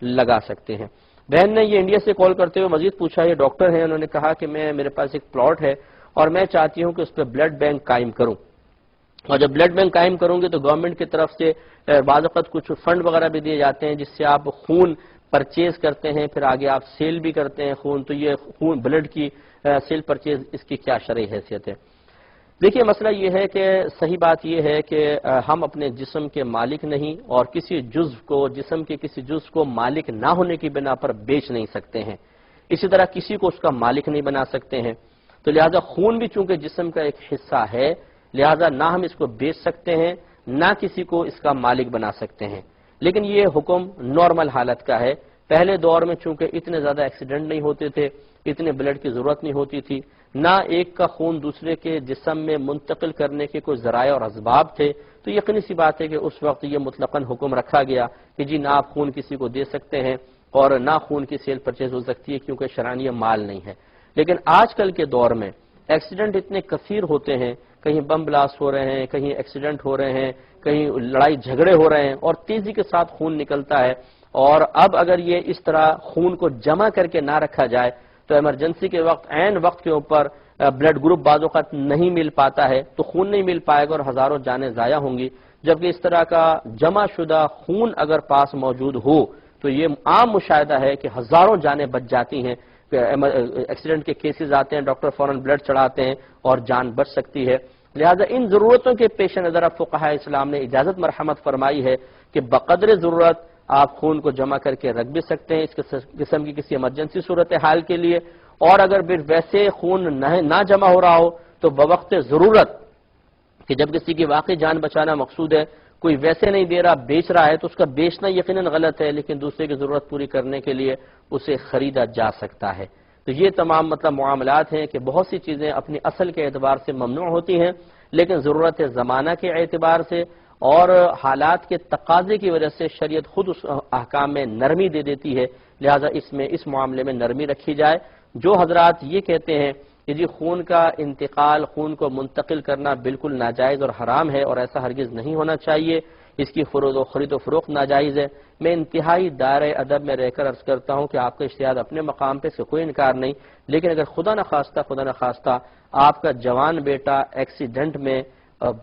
لگا سکتے ہیں۔ بہن نے یہ انڈیا سے کال کرتے ہوئے مزید پوچھا، یہ ڈاکٹر ہیں، انہوں نے کہا کہ میرے پاس ایک پلاٹ ہے اور میں چاہتی ہوں کہ اس پہ بلڈ بینک قائم کروں، اور جب بلڈ بینک قائم کروں گے تو گورنمنٹ کی طرف سے بعض اوقات کچھ فنڈ وغیرہ بھی دیے جاتے ہیں جس سے آپ خون پرچیز کرتے ہیں، پھر آگے آپ سیل بھی کرتے ہیں خون، تو یہ خون بلڈ کی سیل پرچیز اس کی کیا شرعی حیثیت ہے؟ دیکھیے مسئلہ یہ ہے کہ صحیح بات یہ ہے کہ ہم اپنے جسم کے مالک نہیں، اور کسی جزو کو، جسم کے کسی جزو کو مالک نہ ہونے کی بنا پر بیچ نہیں سکتے ہیں، اسی طرح کسی کو اس کا مالک نہیں بنا سکتے ہیں۔ تو لہذا خون بھی چونکہ جسم کا ایک حصہ ہے، لہذا نہ ہم اس کو بیچ سکتے ہیں، نہ کسی کو اس کا مالک بنا سکتے ہیں۔ لیکن یہ حکم نارمل حالت کا ہے۔ پہلے دور میں چونکہ اتنے زیادہ ایکسیڈنٹ نہیں ہوتے تھے، اتنے بلڈ کی ضرورت نہیں ہوتی تھی، نہ ایک کا خون دوسرے کے جسم میں منتقل کرنے کے کوئی ذرائع اور اسباب تھے، تو یقینی سی بات ہے کہ اس وقت یہ مطلقاً حکم رکھا گیا کہ جی نہ آپ خون کسی کو دے سکتے ہیں اور نہ خون کی سیل پرچیز ہو سکتی ہے، کیونکہ شرعاً یہ مال نہیں ہے۔ لیکن آج کل کے دور میں ایکسیڈنٹ اتنے کثیر ہوتے ہیں، کہیں بم بلاسٹ ہو رہے ہیں، کہیں ایکسیڈنٹ ہو رہے ہیں، کہیں لڑائی جھگڑے ہو رہے ہیں، اور تیزی کے ساتھ خون نکلتا ہے، اور اب اگر یہ اس طرح خون کو جمع کر کے نہ رکھا جائے تو ایمرجنسی کے وقت، عین وقت کے اوپر بلڈ گروپ بعض اوقات نہیں مل پاتا ہے تو خون نہیں مل پائے گا اور ہزاروں جانیں ضائع ہوں گی۔ جبکہ اس طرح کا جمع شدہ خون اگر پاس موجود ہو تو یہ عام مشاہدہ ہے کہ ہزاروں جانیں بچ جاتی ہیں۔ ایکسیڈنٹ کے کیسز آتے ہیں، ڈاکٹر فوراً بلڈ چڑھاتے ہیں اور جان بچ سکتی ہے۔ لہذا ان ضرورتوں کے پیش نظر فقہاء اسلام نے اجازت مرحمت فرمائی ہے کہ بقدر ضرورت آپ خون کو جمع کر کے رکھ بھی سکتے ہیں اس قسم کی کسی ایمرجنسی صورتحال کے لیے، اور اگر پھر ویسے خون نہ جمع ہو رہا ہو تو بوقت ضرورت کہ جب کسی کی واقعی جان بچانا مقصود ہے، کوئی ویسے نہیں دے رہا، بیچ رہا ہے، تو اس کا بیچنا یقیناً غلط ہے، لیکن دوسرے کی ضرورت پوری کرنے کے لیے اسے خریدا جا سکتا ہے۔ تو یہ تمام معاملات ہیں کہ بہت سی چیزیں اپنی اصل کے اعتبار سے ممنوع ہوتی ہیں، لیکن ضرورت زمانہ کے اعتبار سے اور حالات کے تقاضے کی وجہ سے شریعت خود اس احکام میں نرمی دے دیتی ہے، لہذا اس معاملے میں نرمی رکھی جائے۔ جو حضرات یہ کہتے ہیں کہ جی خون کا انتقال، خون کو منتقل کرنا بالکل ناجائز اور حرام ہے اور ایسا ہرگز نہیں ہونا چاہیے، اس کی خرید و فروخت ناجائز ہے، میں انتہائی دائرۂ ادب میں رہ کر عرض کرتا ہوں کہ آپ کا اجتہاد اپنے مقام پہ، اس کا کوئی انکار نہیں، لیکن اگر خدا نخواستہ آپ کا جوان بیٹا ایکسیڈنٹ میں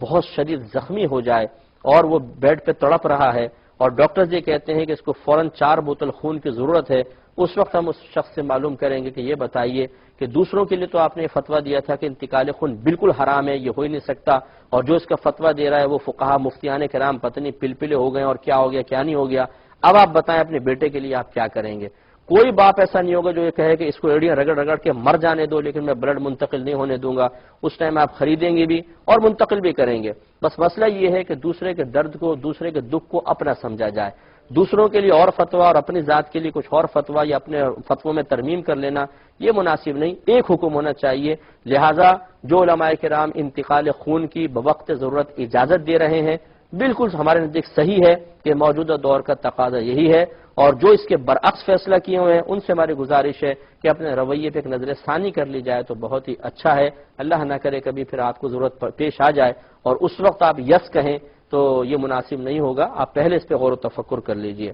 بہت شدید زخمی ہو جائے اور وہ بیڈ پہ تڑپ رہا ہے اور ڈاکٹرز یہ کہتے ہیں کہ اس کو فوراً 4 بوتل خون کی ضرورت ہے، اس وقت ہم اس شخص سے معلوم کریں گے کہ یہ بتائیے کہ دوسروں کے لیے تو آپ نے یہ فتویٰ دیا تھا کہ انتقال خون بالکل حرام ہے، یہ ہو ہی نہیں سکتا، اور جو اس کا فتویٰ دے رہا ہے وہ فقہا مفتیان کرام پتہ نہیں پلپلے ہو گئے اور کیا ہو گیا کیا نہیں ہو گیا، اب آپ بتائیں اپنے بیٹے کے لیے آپ کیا کریں گے؟ کوئی باپ ایسا نہیں ہوگا جو یہ کہے کہ اس کو ایڑیاں رگڑ رگڑ کے مر جانے دو لیکن میں بلڈ منتقل نہیں ہونے دوں گا۔ اس ٹائم آپ خریدیں گے بھی اور منتقل بھی کریں گے۔ بس مسئلہ یہ ہے کہ دوسرے کے درد کو، دوسرے کے دکھ کو اپنا سمجھا جائے، دوسروں کے لیے اور فتویٰ اور اپنی ذات کے لیے کچھ اور فتویٰ یا اپنے فتووں میں ترمیم کر لینا یہ مناسب نہیں، ایک حکم ہونا چاہیے۔ لہٰذا جو علماء کرام انتقال خون کی بوقت ضرورت اجازت دے رہے ہیں بالکل ہمارے نزدیک صحیح ہے کہ موجودہ دور کا تقاضا یہی ہے، اور جو اس کے برعکس فیصلہ کیے ہوئے ہیں ان سے ہماری گزارش ہے کہ اپنے رویے پہ ایک نظر ثانی کر لی جائے تو بہت ہی اچھا ہے۔ اللہ نہ کرے کبھی پھر آپ کو ضرورت پیش آ جائے اور اس وقت آپ یس کہیں تو یہ مناسب نہیں ہوگا، آپ پہلے اس پہ غور و تفکر کر لیجئے۔